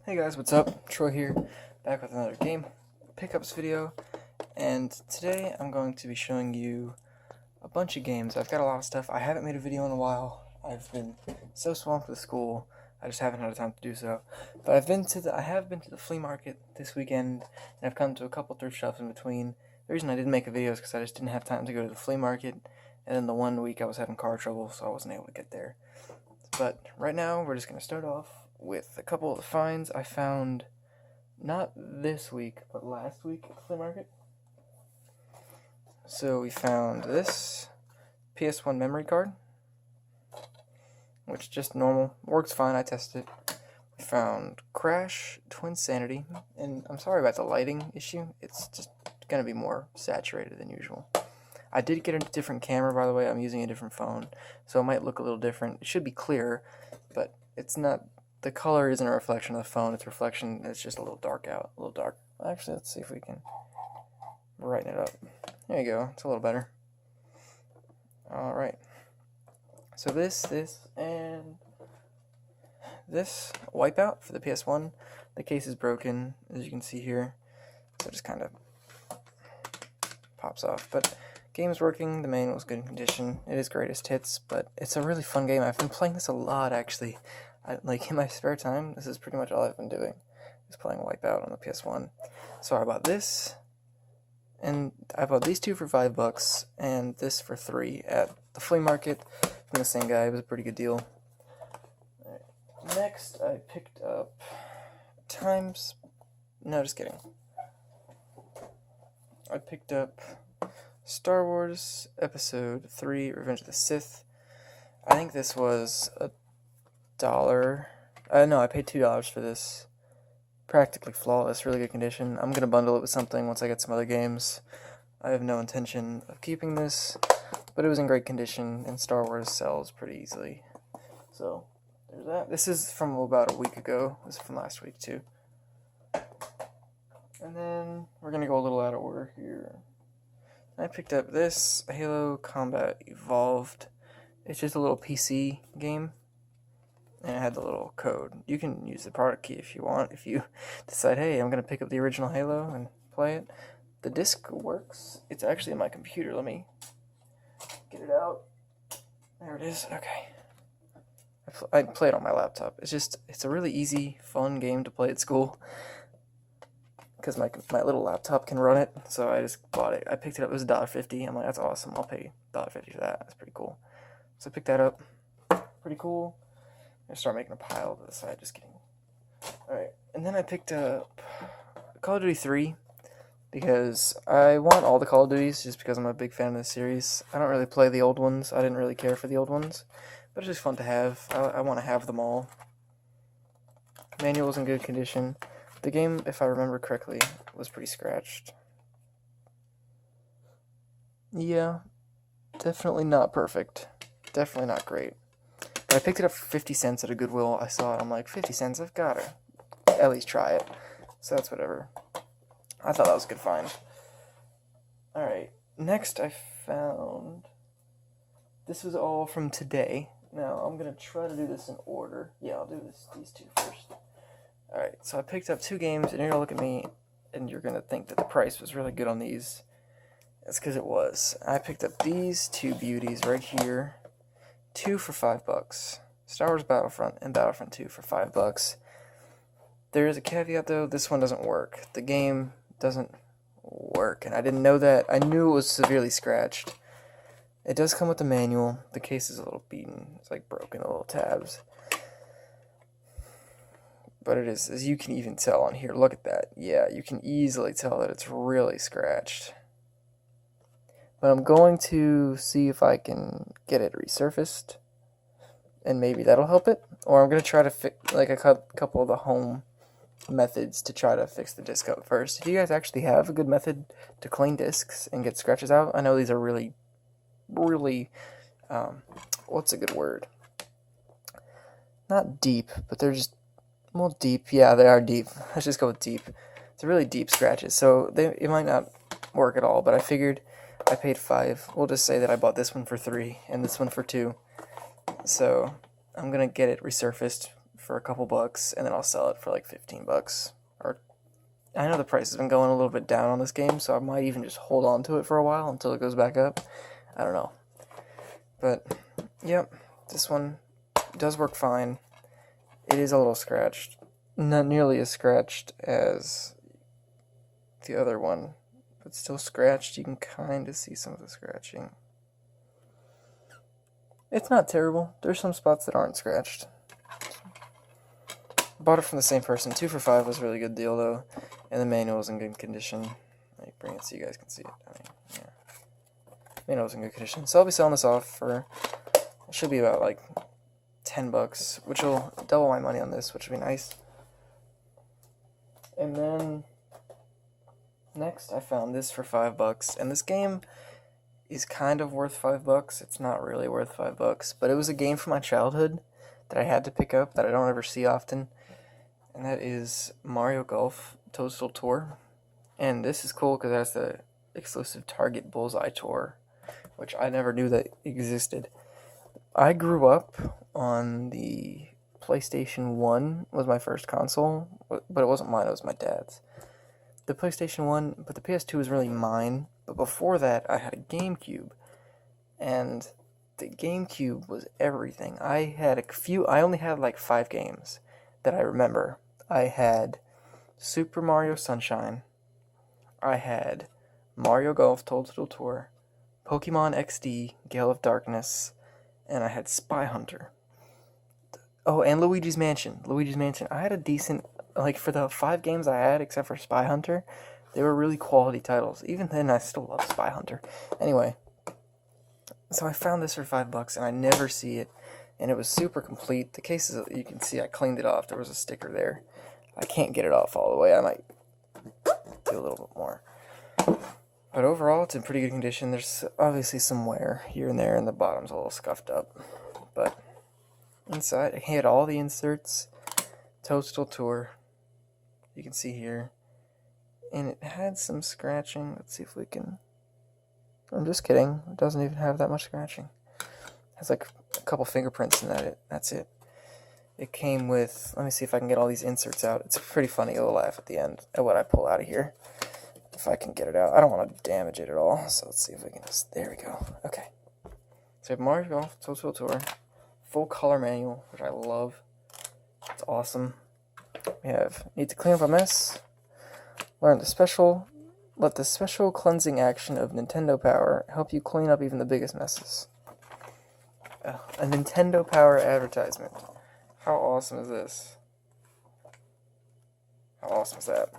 Hey guys, what's up? Troy here, back with another game pickups video, and today I'm going to be showing you a bunch of games. I've got a lot of stuff. I haven't made a video in a while. I've been so swamped with school, I just haven't had time to do so. But I have been to the flea market this weekend, and I've come to a couple thrift shops in between. The reason I didn't make a video is because I just didn't have time to go to the flea market, and then the one week I was having car trouble, so I wasn't able to get there. But right now, we're just going to start off with a couple of the finds I found, not this week, but last week at the flea market. So we found this PS1 memory card, which just normal, works fine, I tested it. We found Crash Twinsanity, and I'm sorry about the lighting issue, it's just going to be more saturated than usual. I did get a different camera, by the way. I'm using a different phone, so it might look a little different. It should be clear, but it's not. The color isn't a reflection of the phone. It's reflection. It's just a little dark out, a little dark. Actually, let's see if we can brighten it up. There you go. It's a little better. All right. So this, and this Wipeout for the PS1. The case is broken, as you can see here, so it just kind of pops off, but. Game's working, the manual's good in condition, it is greatest hits, but it's a really fun game. I've been playing this a lot, actually. Like, in my spare time, this is pretty much all I've been doing, is playing Wipeout on the PS1. So I bought this, and I bought these two for $5, and this for $3 at the flea market from the same guy. It was a pretty good deal. Right. Next, I picked up No, just kidding. I picked up Star Wars Episode 3, Revenge of the Sith. I think this was $1. No, I paid $2 for this. Practically flawless, really good condition. I'm going to bundle it with something once I get some other games. I have no intention of keeping this, but it was in great condition, and Star Wars sells pretty easily. So, there's that. This is from about a week ago. This is from last week, too. And then, we're going to go a little out of order here. I picked up this Halo Combat Evolved. It's just a little PC game, and it had the little code. You can use the product key if you want, if you decide, hey, I'm going to pick up the original Halo and play it. The disc works. It's actually in my computer. Let me get it out. There it is. Okay. I play it on my laptop. It's a really easy, fun game to play at school, because my little laptop can run it, so I just bought it. I picked it up, it was $1.50. I'm like, that's awesome, I'll pay $1.50 for that. That's pretty cool. So I picked that up. Pretty cool. I'm going to start making a pile to the side, just kidding. Alright, and then I picked up Call of Duty 3, because I want all the Call of Duties, just because I'm a big fan of the series. I don't really play the old ones. I didn't really care for the old ones, but it's just fun to have. I want to have them all. Manual's in good condition. The game, if I remember correctly, was pretty scratched. Yeah, definitely not perfect. Definitely not great. But I picked it up for 50 cents at a Goodwill. I saw it, I'm like, 50 cents, I've got to at least try it. So that's whatever. I thought that was a good find. Alright, next I found... This was all from today. Now, I'm going to try to do this in order. Yeah, I'll do these two first. Alright, so I picked up two games, and you're going to look at me, and you're going to think that the price was really good on these. That's because it was. I picked up these two beauties right here. Two for $5. Star Wars Battlefront and Battlefront 2 for $5. There is a caveat, though. This one doesn't work. The game doesn't work, and I didn't know that. I knew it was severely scratched. It does come with the manual. The case is a little beaten. It's like broken, the little tabs. But it is, as you can even tell on here, look at that. Yeah, you can easily tell that it's really scratched. But I'm going to see if I can get it resurfaced, and maybe that'll help it. Or I'm going to try to fix, like, a couple of the home methods to try to fix the disc up first. Do you guys actually have a good method to clean discs and get scratches out? I know these are really, what's a good word? Not deep, but they're just, well, deep. Yeah, they are deep. Let's just go with deep. It's really deep scratches, so it might not work at all, but I figured I paid $5. We'll just say that I bought this one for $3 and this one for $2. So I'm going to get it resurfaced for a couple bucks, and then I'll sell it for like $15. Or I know the price has been going a little bit down on this game, so I might even just hold on to it for a while until it goes back up. I don't know. But, yep, this one does work fine. It is a little scratched. Not nearly as scratched as the other one, but still scratched. You can kind of see some of the scratching. It's not terrible. There's some spots that aren't scratched. Bought it from the same person. 2 for $5 was a really good deal, though. And the manual is in good condition. Let me bring it so you guys can see it. Yeah. Manual is in good condition. So I'll be selling this off for, it should be about like $10, which will double my money on this, which would be nice. And then next I found this for $5, and this game is kind of worth $5. It's not really worth $5, but it was a game from my childhood that I had to pick up that I don't ever see often, and that is Mario Golf Toadstool Tour. And this is cool because it has the exclusive Target Bullseye Tour, which I never knew that existed. I grew up on the PlayStation 1 was my first console, but it wasn't mine, it was my dad's. The PlayStation 1, but the PS2 was really mine. But before that, I had a GameCube, and the GameCube was everything. I only had like 5 games that I remember. I had Super Mario Sunshine, I had Mario Golf Toadstool Tour, Pokemon XD, Gale of Darkness, and I had Spy Hunter. Oh, and Luigi's Mansion. I had a decent, like, for the 5 games I had, except for Spy Hunter, they were really quality titles. Even then, I still love Spy Hunter. Anyway, so I found this for $5, and I never see it, and it was super complete. The case is, you can see I cleaned it off. There was a sticker there. I can't get it off all the way. I might do a little bit more. But overall, it's in pretty good condition. There's obviously some wear here and there, and the bottom's a little scuffed up. But inside, I had all the inserts. Toadstool Tour, you can see here. And it had some scratching. Let's see if we can... I'm just kidding. It doesn't even have that much scratching. It has like a couple fingerprints in that. That's it. It came with... Let me see if I can get all these inserts out. It's pretty funny. You'll laugh at the end at what I pull out of here. If I can get it out. I don't want to damage it at all. So let's see if we can just... There we go. Okay. So we have Mario Golf Toadstool Tour. Full color manual, which I love. It's awesome. We have need to clean up a mess. Let the special cleansing action of Nintendo Power help you clean up even the biggest messes. A Nintendo Power advertisement. How awesome is this? How awesome is that?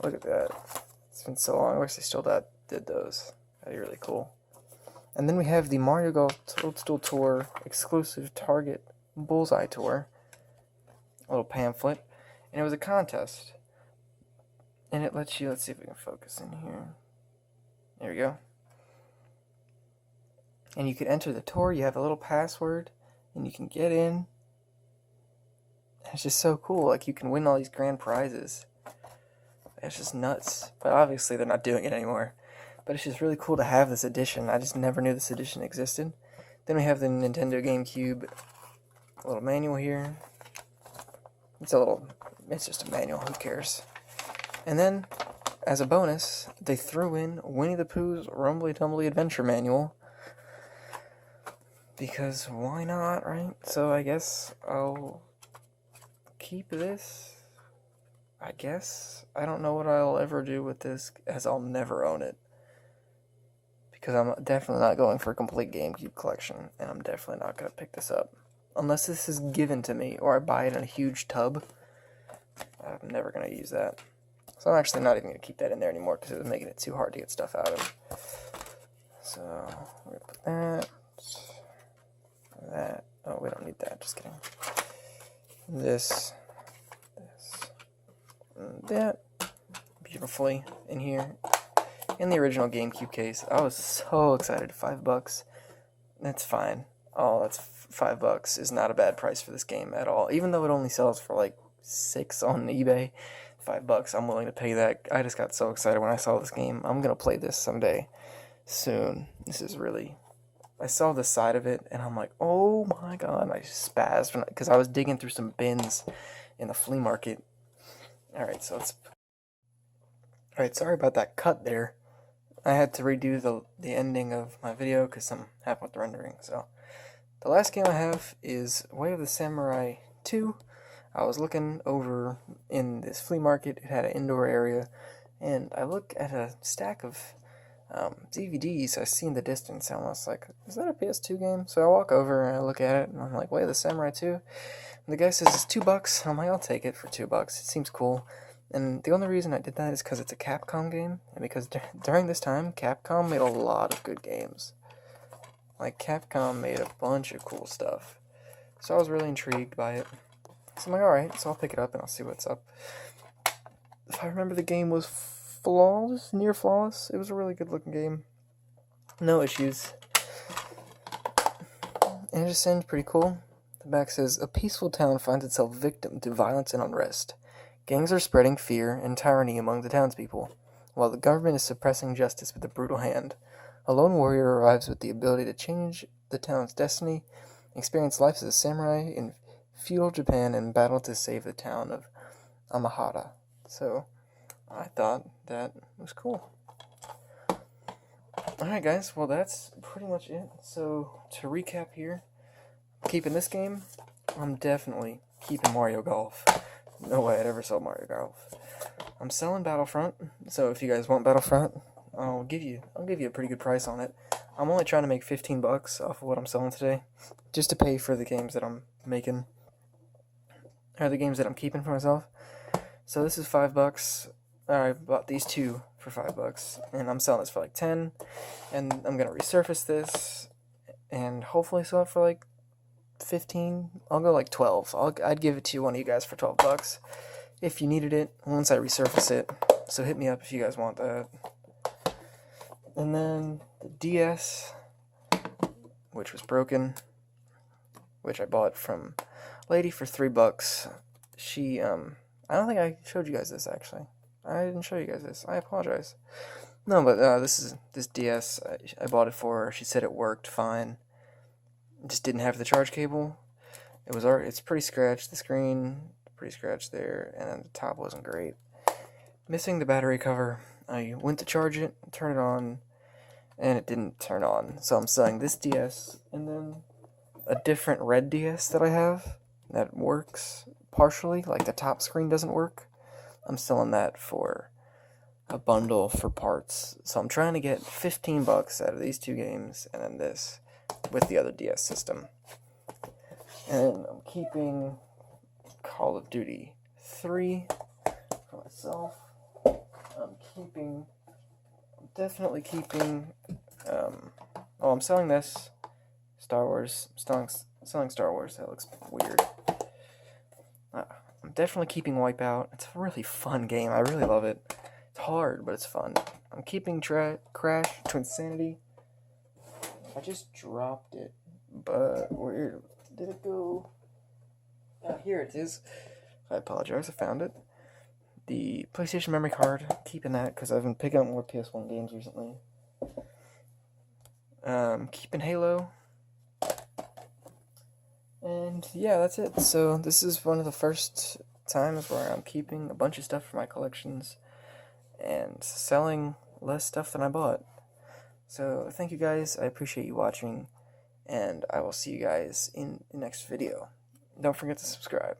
Look at that. It's been so long. I wish they still did those. That'd be really cool. And then we have the Mario Golf Toadstool Tour exclusive Target Bullseye Tour. A little pamphlet. And it was a contest. And it lets you, let's see if we can focus in here. There we go. And you can enter the tour. You have a little password. And you can get in. It's just so cool. Like, you can win all these grand prizes. It's just nuts. But obviously they're not doing it anymore. But it's just really cool to have this edition. I just never knew this edition existed. Then we have the Nintendo GameCube. A little manual here. It's just a manual. Who cares? And then, as a bonus, they threw in Winnie the Pooh's Rumbly Tumbly Adventure Manual. Because why not, right? So I guess I'll keep this. I guess. I don't know what I'll ever do with this, as I'll never own it. Because I'm definitely not going for a complete GameCube collection, and I'm definitely not going to pick this up. Unless this is given to me, or I buy it in a huge tub. I'm never going to use that. So I'm actually not even going to keep that in there anymore, because it was making it too hard to get stuff out of. So, we're going to put that. Oh, we don't need that, just kidding. This, and that, beautifully in here. In the original GameCube case. I was so excited. $5. That's fine. Oh, that's $5 is not a bad price for this game at all. Even though it only sells for like $6 on eBay, $5, I'm willing to pay that. I just got so excited when I saw this game. I'm gonna play this someday, soon. This is really I saw the side of it, and I'm like, oh my god, I just spazzed, because I was digging through some bins in the flea market. Alright, Alright, sorry about that cut there. I had to redo the ending of my video because something happened with the rendering. So, the last game I have is Way of the Samurai 2. I was looking over in this flea market. It had an indoor area, and I look at a stack of DVDs I see in the distance. And I was like, is that a PS2 game? So I walk over and I look at it, and I'm like, Way of the Samurai 2? And the guy says it's $2. I'm like, I'll take it for $2. It seems cool. And the only reason I did that is because it's a Capcom game, and because during this time, Capcom made a lot of good games. Like, Capcom made a bunch of cool stuff. So I was really intrigued by it. So I'm like, alright, so I'll pick it up and I'll see what's up. If I remember, the game was flawless, near flawless. It was a really good looking game. No issues. And it just seems pretty cool. The back says, a peaceful town finds itself victim to violence and unrest. Gangs are spreading fear and tyranny among the townspeople, while the government is suppressing justice with a brutal hand. A lone warrior arrives with the ability to change the town's destiny, experience life as a samurai in feudal Japan, and battle to save the town of Amahara. So, I thought that was cool. Alright guys, well that's pretty much it. So, to recap here, keeping this game, I'm definitely keeping Mario Golf. No way I'd ever sell Mario Golf. I'm selling Battlefront, so if you guys want Battlefront, I'll give you a pretty good price on it. I'm only trying to make $15 off of what I'm selling today, just to pay for the games that I'm making, or the games that I'm keeping for myself. So this is $5. I bought these two for $5, and I'm selling this for like 10, and I'm gonna resurface this, and hopefully sell it for like 15. I'll go like 12. I'd give it to one of you guys for $12 if you needed it once I resurface it. So hit me up if you guys want that. And then the DS, which was broken, which I bought from lady for $3. She I don't think I showed you guys this actually. I didn't show you guys this. I apologize. No, but this DS. I bought it for her. She said it worked fine. Just didn't have the charge cable. It's pretty scratched. The screen pretty scratched there, and then the top wasn't great. Missing the battery cover. I went to charge it, turn it on, and it didn't turn on. So I'm selling this DS and then a different red DS that I have that works partially. Like the top screen doesn't work. I'm selling that for a bundle for parts. So I'm trying to get $15 out of these two games, and then this with the other DS system. And I'm keeping Call of Duty 3 for myself. I'm definitely keeping, I'm selling this, Star Wars, selling Star Wars, that looks weird. I'm definitely keeping Wipeout. It's a really fun game, I really love it. It's hard, but it's fun. I'm keeping Crash Twinsanity. I just dropped it, but where did it go? Here it is. I apologize, I found it. The PlayStation memory card, keeping that because I've been picking up more PS1 games recently. Keeping Halo. And yeah, that's it. So this is one of the first times where I'm keeping a bunch of stuff for my collections and selling less stuff than I bought. So thank you guys, I appreciate you watching, and I will see you guys in the next video. Don't forget to subscribe.